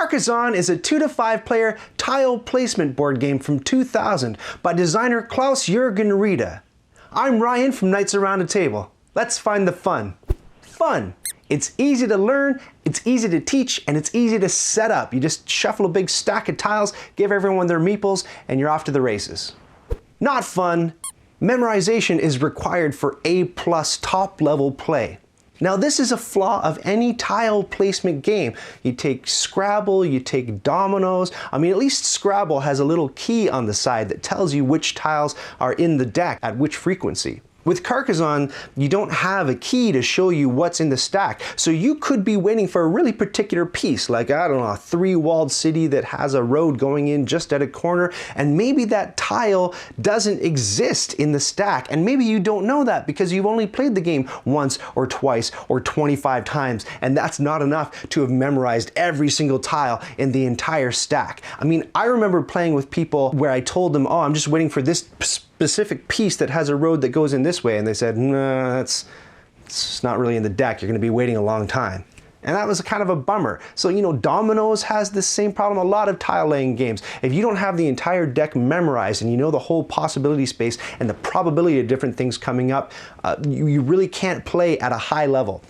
Carcassonne is a 2 to 5 player tile placement board game from 2000 by designer Klaus-Jürgen Riede. I'm Ryan from Knights Around the Table. Let's find the fun. Fun. It's easy to learn, it's easy to teach, and it's easy to set up. You just shuffle a big stack of tiles, give everyone their meeples, and you're off to the races. Not fun. Memorization is required for A+ top level play. Now this is a flaw of any tile placement game. You take Scrabble, you take dominoes. I mean, at least Scrabble has a little key on the side that tells you which tiles are in the deck at which frequency. With Carcassonne, you don't have a key to show you what's in the stack. So you could be waiting for a really particular piece, like, I don't know, a 3-walled city that has a road going in just at a corner, and maybe that tile doesn't exist in the stack. And maybe you don't know that because you've only played the game once or twice or 25 times, and that's not enough to have memorized every single tile in the entire stack. I mean, I remember playing with people where I told them, oh, I'm just waiting for this specific piece that has a road that goes in this way, and they said, no, it's not really in the deck, you're going to be waiting a long time. And that was kind of a bummer. So, you know, dominoes has the same problem, a lot of tile laying games. If you don't have the entire deck memorized and you know the whole possibility space and the probability of different things coming up, you really can't play at a high level.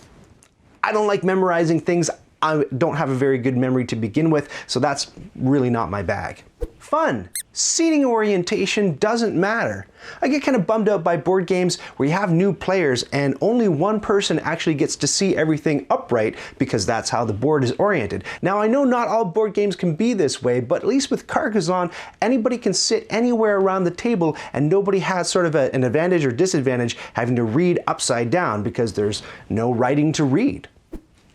I don't like memorizing things. I don't have a very good memory to begin with, so that's really not my bag. Fun. Seating orientation doesn't matter. I get kind of bummed out by board games where you have new players and only one person actually gets to see everything upright because that's how the board is oriented. Now I know not all board games can be this way, but at least with Carcassonne, anybody can sit anywhere around the table and nobody has sort of an advantage or disadvantage having to read upside down because there's no writing to read.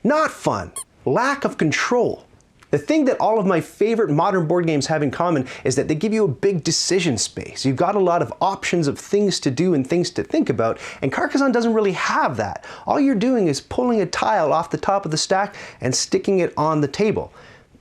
Not fun. Lack of control. The thing that all of my favorite modern board games have in common is that they give you a big decision space. You've got a lot of options of things to do and things to think about, and Carcassonne doesn't really have that. All you're doing is pulling a tile off the top of the stack and sticking it on the table.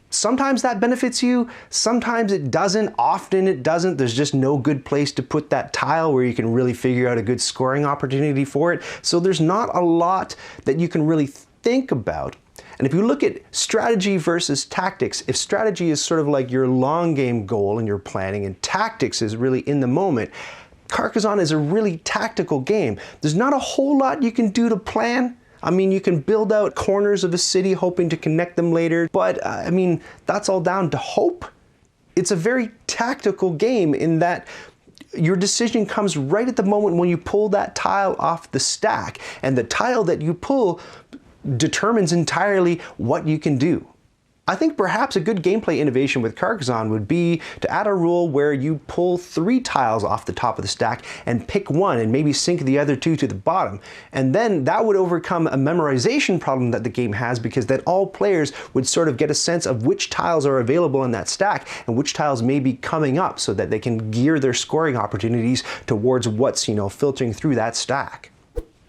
Sometimes that benefits you, sometimes it doesn't, often it doesn't. There's just no good place to put that tile where you can really figure out a good scoring opportunity for it. So there's not a lot that you can really think about. And if you look at strategy versus tactics, if strategy is sort of like your long game goal and your planning, and tactics is really in the moment, Carcassonne is a really tactical game. There's not a whole lot you can do to plan. I mean, you can build out corners of a city hoping to connect them later, but I mean, that's all down to hope. It's a very tactical game in that your decision comes right at the moment when you pull that tile off the stack, and the tile that you pull determines entirely what you can do. I think perhaps a good gameplay innovation with Carcassonne would be to add a rule where you pull 3 tiles off the top of the stack and pick one and maybe sink the other 2 to the bottom. And then that would overcome a memorization problem that the game has, because then all players would sort of get a sense of which tiles are available in that stack and which tiles may be coming up so that they can gear their scoring opportunities towards what's, you know, filtering through that stack.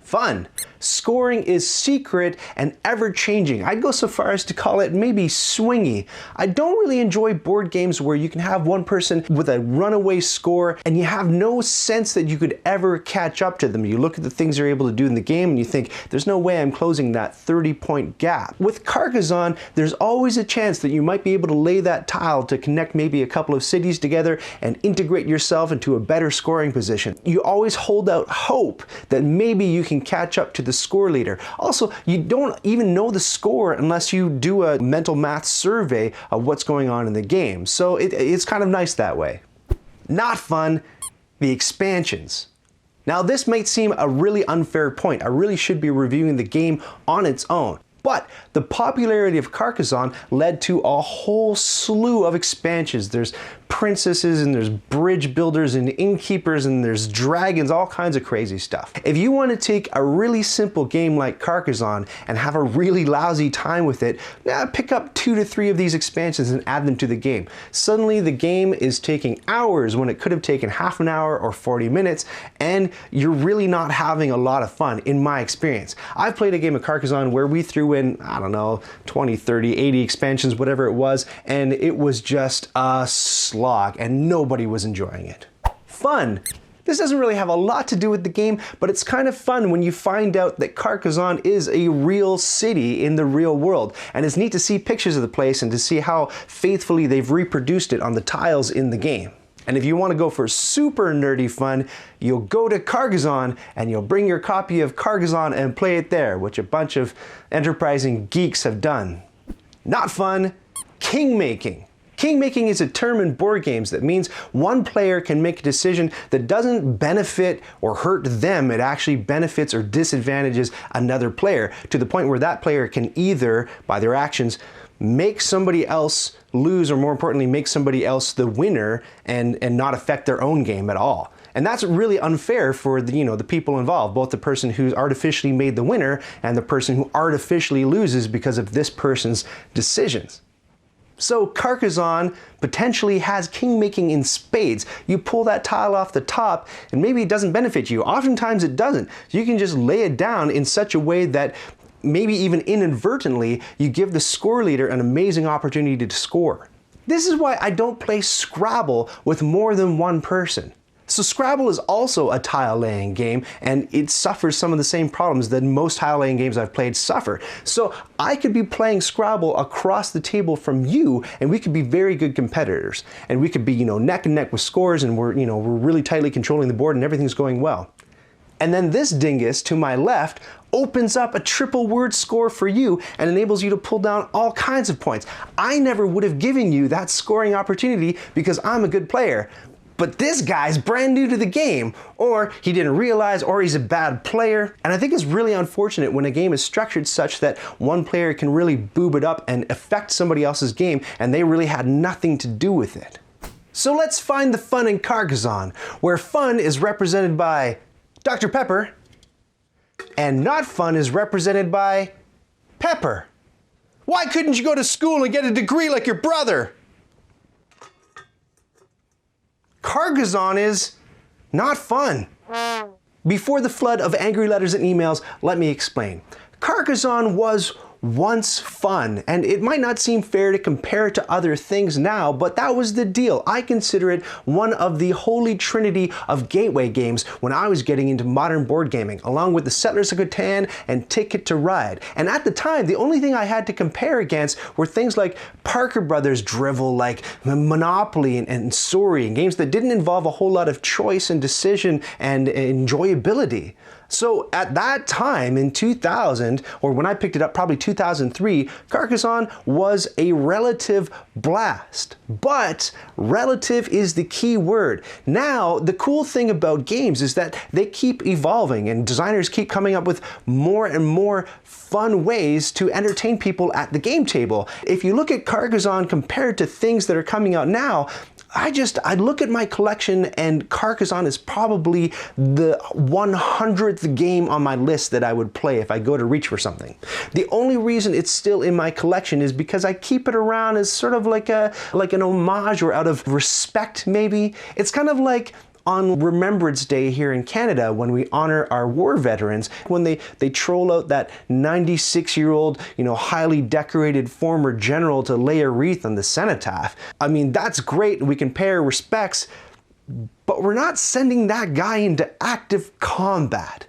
Fun. Scoring is secret and ever-changing. I'd go so far as to call it maybe swingy. I don't really enjoy board games where you can have one person with a runaway score and you have no sense that you could ever catch up to them. You look at the things they're able to do in the game and you think, there's no way I'm closing that 30-point gap. With Carcassonne, there's always a chance that you might be able to lay that tile to connect maybe a couple of cities together and integrate yourself into a better scoring position. You always hold out hope that maybe you can catch up to the score leader. Also, you don't even know the score unless you do a mental math survey of what's going on in the game. So it's kind of nice that way. Not fun, the expansions. Now this might seem a really unfair point. I really should be reviewing the game on its own. But the popularity of Carcassonne led to a whole slew of expansions. There's princesses and there's bridge builders and innkeepers and there's dragons, all kinds of crazy stuff. If you want to take a really simple game like Carcassonne and have a really lousy time with it, pick up 2 to 3 of these expansions and add them to the game. Suddenly the game is taking hours when it could have taken half an hour or 40 minutes, and you're really not having a lot of fun in my experience. I've played a game of Carcassonne where we threw in, I don't know, 20, 30, 80 expansions, whatever it was, and it was just a slog and nobody was enjoying it. Fun. This doesn't really have a lot to do with the game, but it's kind of fun when you find out that Carcassonne is a real city in the real world. And it's neat to see pictures of the place and to see how faithfully they've reproduced it on the tiles in the game. And if you want to go for super nerdy fun, you'll go to Carcassonne and you'll bring your copy of Carcassonne and play it there, which a bunch of enterprising geeks have done. Not fun, king-making. King-making is a term in board games that means one player can make a decision that doesn't benefit or hurt them, it actually benefits or disadvantages another player, to the point where that player can either, by their actions, make somebody else lose, or more importantly, make somebody else the winner and not affect their own game at all. And that's really unfair for the people involved, both the person who's artificially made the winner and the person who artificially loses because of this person's decisions. So Carcassonne potentially has king-making in spades. You pull that tile off the top and maybe it doesn't benefit you. Oftentimes it doesn't. You can just lay it down in such a way that maybe even inadvertently you give the score leader an amazing opportunity to score. This is why I don't play Scrabble with more than one person. So Scrabble is also a tile-laying game, and it suffers some of the same problems that most tile-laying games I've played suffer. So I could be playing Scrabble across the table from you, and we could be very good competitors. And we could be, neck and neck with scores, and we're really tightly controlling the board, and everything's going well. And then this dingus to my left opens up a triple word score for you and enables you to pull down all kinds of points. I never would have given you that scoring opportunity because I'm a good player. But this guy's brand new to the game, or he didn't realize, or he's a bad player. And I think it's really unfortunate when a game is structured such that one player can really boob it up and affect somebody else's game, and they really had nothing to do with it. So let's find the fun in Carcassonne, where fun is represented by Dr. Pepper, and not fun is represented by Pepper. Why couldn't you go to school and get a degree like your brother? Carcassonne is not fun. Before the flood of angry letters and emails, let me explain. Carcassonne was once fun, and it might not seem fair to compare it to other things now, but that was the deal. I consider it one of the holy trinity of gateway games when I was getting into modern board gaming, along with the Settlers of Catan and Ticket to Ride. And at the time, the only thing I had to compare against were things like Parker Brothers drivel, like Monopoly and Sorry, and games that didn't involve a whole lot of choice and decision and enjoyability. So at that time in 2000, or when I picked it up, probably 2003, Carcassonne was a relative blast. But relative is the key word. Now, the cool thing about games is that they keep evolving and designers keep coming up with more and more fun ways to entertain people at the game table. If you look at Carcassonne compared to things that are coming out now, I look at my collection and Carcassonne is probably the 100th game on my list that I would play if I go to reach for something. The only reason it's still in my collection is because I keep it around as sort of like an homage, or out of respect maybe. It's kind of like on Remembrance Day here in Canada, when we honor our war veterans, when they troll out that 96-year-old, highly decorated former general to lay a wreath on the cenotaph. I mean, that's great, we can pay our respects, but we're not sending that guy into active combat.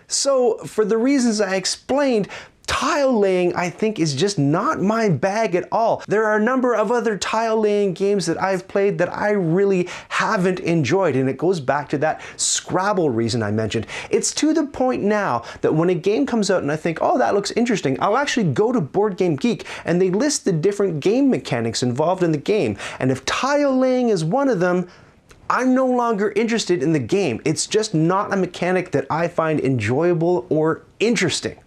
So, for the reasons I explained, tile laying, I think, is just not my bag at all. There are a number of other tile laying games that I've played that I really haven't enjoyed, and it goes back to that Scrabble reason I mentioned. It's to the point now that when a game comes out and I think, oh, that looks interesting, I'll actually go to Board Game Geek and they list the different game mechanics involved in the game. And if tile laying is one of them, I'm no longer interested in the game. It's just not a mechanic that I find enjoyable or interesting.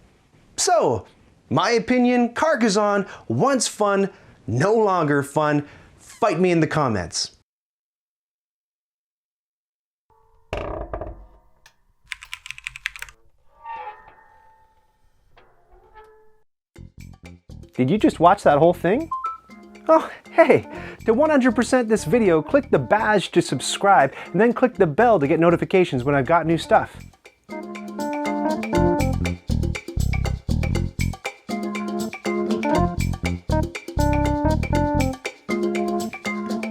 So, my opinion, Carcassonne, once fun, no longer fun. Fight me in the comments. Did you just watch that whole thing? Oh, hey, to 100% this video, click the badge to subscribe and then click the bell to get notifications when I've got new stuff.